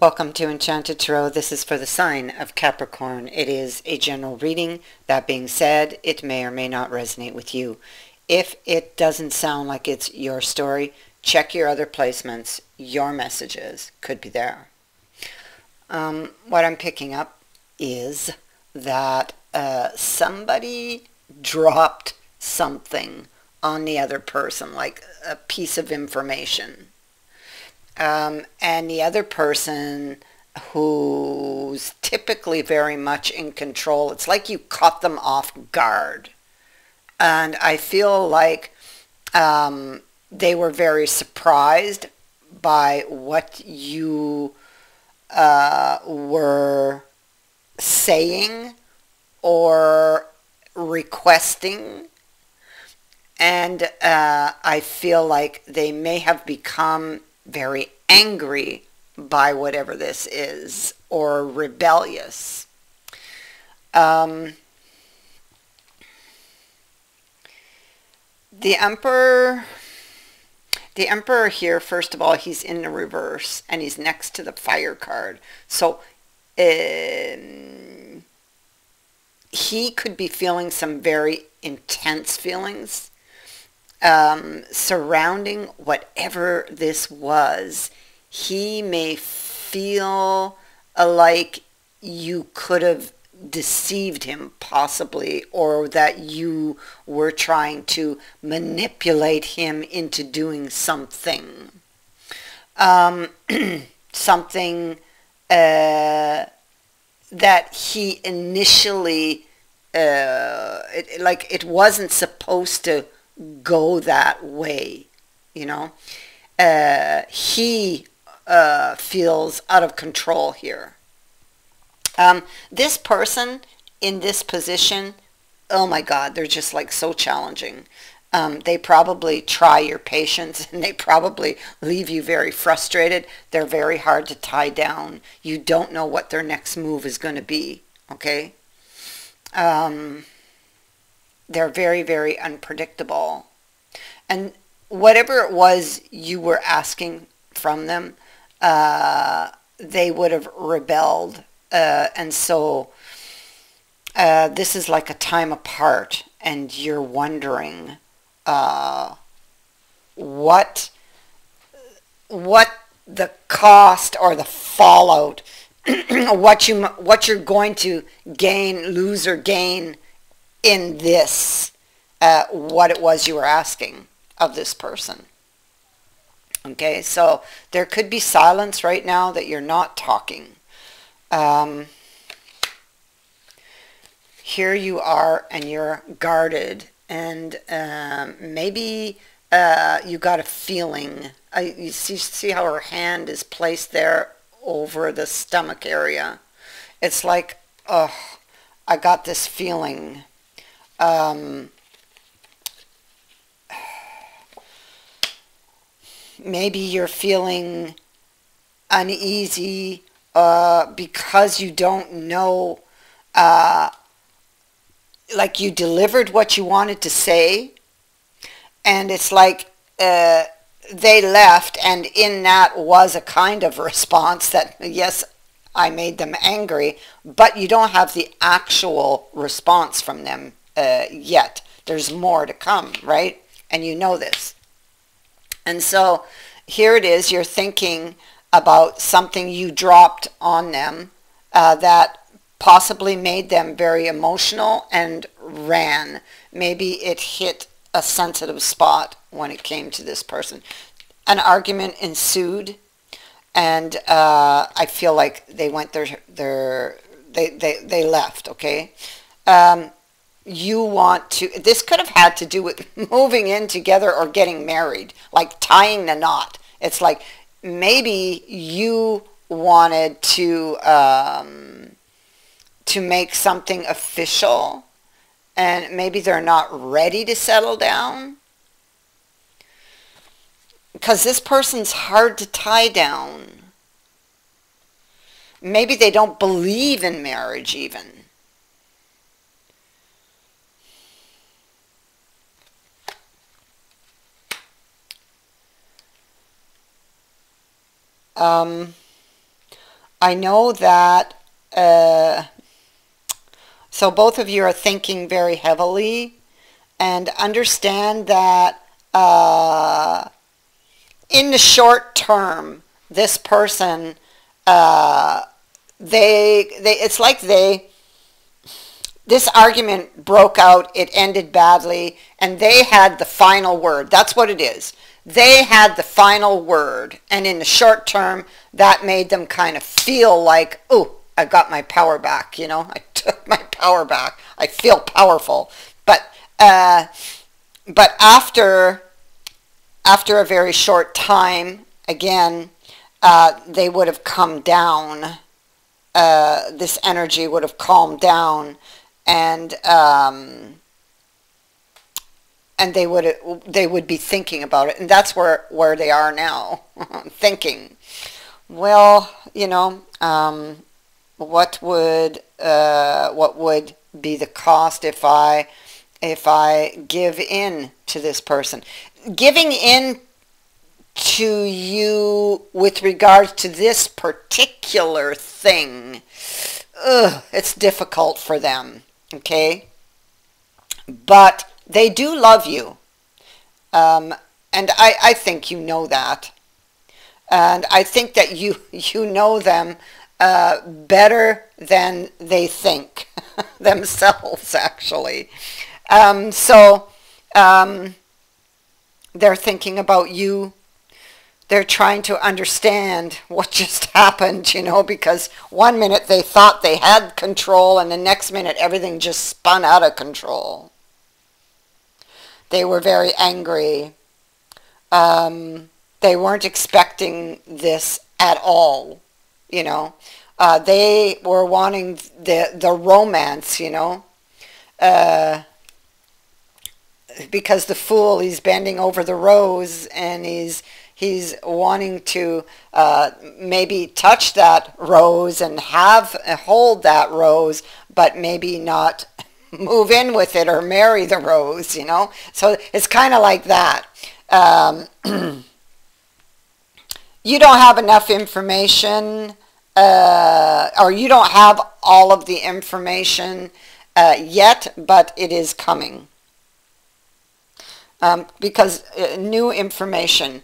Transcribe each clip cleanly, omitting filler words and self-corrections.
Welcome to Enchanted Tarot. This is for the sign of Capricorn. It is a general reading. That being said, it may or may not resonate with you. If it doesn't sound like it's your story, check your other placements. Your messages could be there. What I'm picking up is that somebody dropped something on the other person, like a piece of information. And the other person, who's typically very much in control, it's like you caught them off guard. And I feel like they were very surprised by what you were saying or requesting. And I feel like they may have become very angry by whatever this is, or rebellious. The Emperor here, first of all, he's in the reverse, and he's next to the Fire card. So he could be feeling some very intense feelings surrounding whatever this was. He may feel like you could have deceived him, possibly, or that you were trying to manipulate him into doing something. Something that he initially, like it wasn't supposed to go that way, you know. He feels out of control here. This person in this position, oh my God, they're just like so challenging. They probably try your patience, and they probably leave you very frustrated. They're very hard to tie down. You don't know what their next move is going to be, okay? They're very, very unpredictable. And whatever it was you were asking from them, they would have rebelled. And so this is like a time apart, and you're wondering what the cost or the fallout, what you're going to gain, lose, or gain in this, what it was you were asking of this person. Okay, so there could be silence right now, that you're not talking. Here you are, and you're guarded, and maybe you got a feeling. You see how her hand is placed there over the stomach area. It's like, oh, I got this feeling. Maybe you're feeling uneasy because you don't know, like you delivered what you wanted to say, and it's like they left, and in that was a kind of response that, yes, I made them angry, but you don't have the actual response from them yet. There's more to come, right? And you know this. And so here it is, you're thinking about something you dropped on them that possibly made them very emotional and ran. Maybe it hit a sensitive spot when it came to this person. An argument ensued, and I feel like they went they left, okay? You want to, this could have had to do with moving in together or getting married, like tying the knot. It's like maybe you wanted to make something official, and maybe they're not ready to settle down, because this person's hard to tie down. Maybe they don't believe in marriage even. I know that, so both of you are thinking very heavily, and understand that in the short term, this person, it's like this argument broke out, it ended badly, and they had the final word. That's what it is. They had the final word, and in the short term, that made them kind of feel like, oh, I got my power back, you know, I took my power back. I feel powerful. But after a very short time, again, they would have come down. This energy would have calmed down, and they would be thinking about it, and that's where they are now, thinking, well, you know, what would be the cost if I give in to this person? Giving in to you with regards to this particular thing, it's difficult for them, okay? But they do love you, and I think you know that, and I think that you know them better than they think themselves, actually. They're thinking about you. They're trying to understand what just happened, you know, because one minute they thought they had control, and the next minute everything just spun out of control. They were very angry. They weren't expecting this at all, you know. They were wanting the romance, you know, because the Fool, he's bending over the rose, and he's wanting to maybe touch that rose and hold that rose, but maybe not move in with it or marry the rose, you know. So it's kind of like that. You don't have enough information, or you don't have all of the information yet, but it is coming. Because new information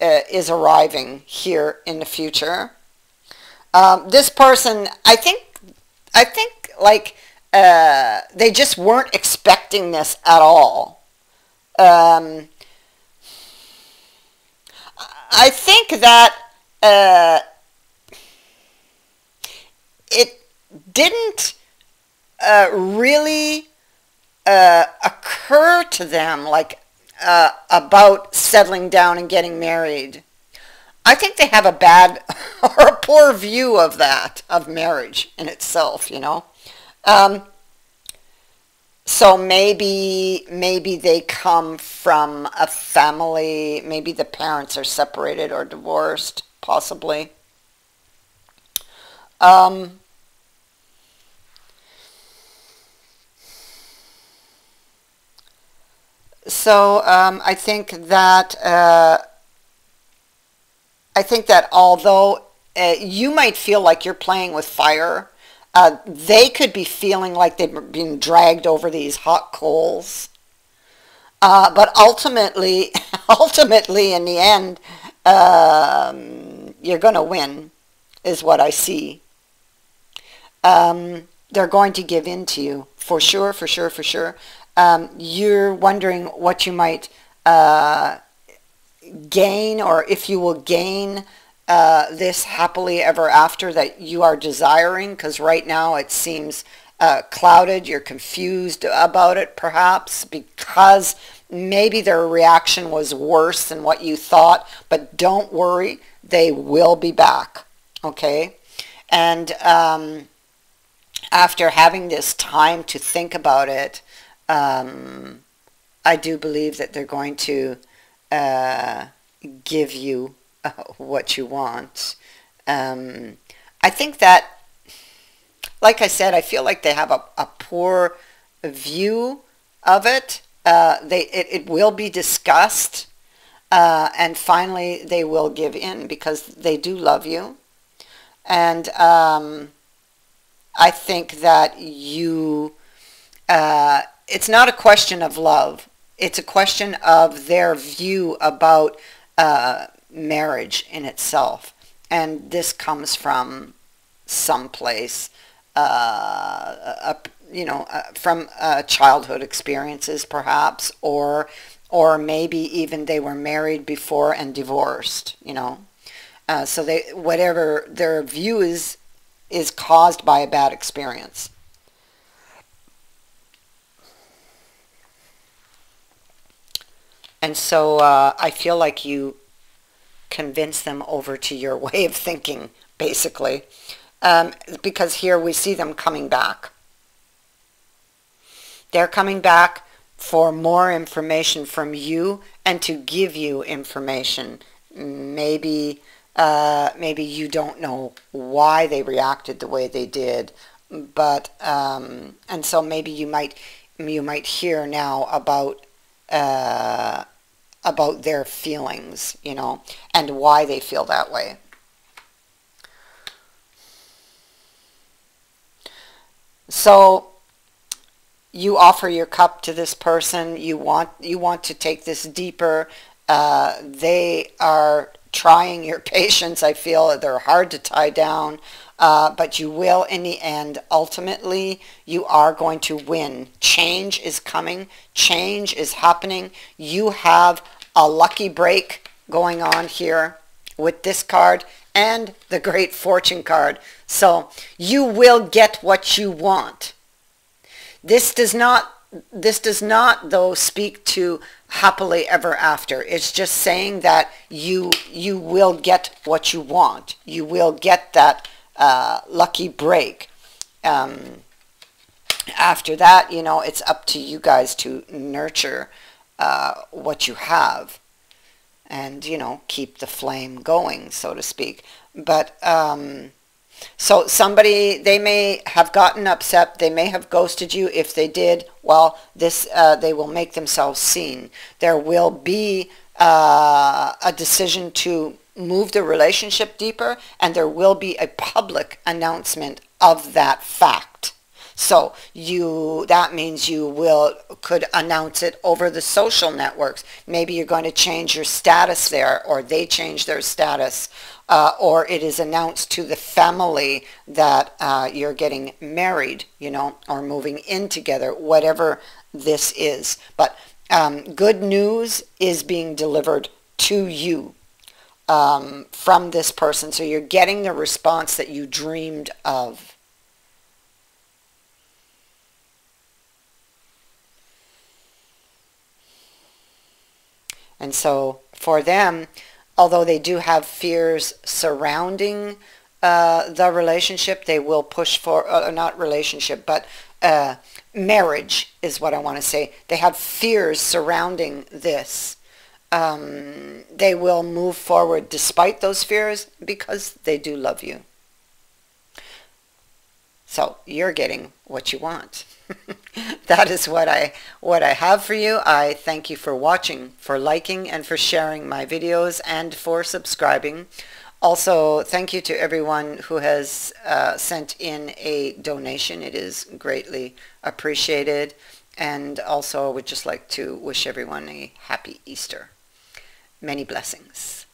is arriving here in the future. This person, I think like they just weren't expecting this at all. I think that it didn't really occur to them, like, about settling down and getting married. I think they have a bad or a poor view of that, of marriage in itself, you know. So maybe they come from a family, maybe the parents are separated or divorced, possibly. So I think that although you might feel like you're playing with fire, they could be feeling like they've been dragged over these hot coals. But ultimately, in the end, you're going to win, is what I see. They're going to give in to you, for sure, for sure, for sure. You're wondering what you might gain, or if you will gain this happily ever after that you are desiring, because right now it seems clouded. You're confused about it, perhaps because maybe their reaction was worse than what you thought, but don't worry, they will be back, okay? And after having this time to think about it, I do believe that they're going to give you what you want. I think that, like I said, I feel like they have a poor view of it. It will be discussed, and finally they will give in because they do love you. And I think that it's not a question of love. It's a question of their view about marriage in itself. And this comes from someplace, from childhood experiences perhaps, or maybe even they were married before and divorced, so whatever their view is caused by a bad experience. And so I feel like you convince them over to your way of thinking, basically, because here we see them coming back. They're coming back for more information from you and to give you information. Maybe you don't know why they reacted the way they did, but and so maybe you might hear now about their feelings, and why they feel that way. So you offer your cup to this person. You want to take this deeper. They are trying your patience. I feel they're hard to tie down, but you will, in the end, ultimately, you are going to win. Change is coming. Change is happening. You have a lucky break going on here with this card and the Great Fortune card. So you will get what you want. This does not, though, speak to happily ever after. It's just saying that you will get what you want. You will get that lucky break. After that, it's up to you guys to nurture what you have and, keep the flame going, so to speak. But so somebody, they may have gotten upset, they may have ghosted you. If they did, well, they will make themselves seen. There will be a decision to move the relationship deeper, and there will be a public announcement of that fact. So that means you could announce it over the social networks. Maybe you're going to change your status there, or they change their status, or it is announced to the family that you're getting married, or moving in together, whatever this is. But good news is being delivered to you from this person. So you're getting the response that you dreamed of. And so for them, although they do have fears surrounding the relationship, they will push for, not relationship, but marriage is what I want to say. They have fears surrounding this. They will move forward despite those fears because they do love you. So you're getting what you want. That is what I have for you. I thank you for watching, for liking, and for sharing my videos, and for subscribing. Also, thank you to everyone who has sent in a donation. It is greatly appreciated. And also, I would just like to wish everyone a happy Easter. Many blessings.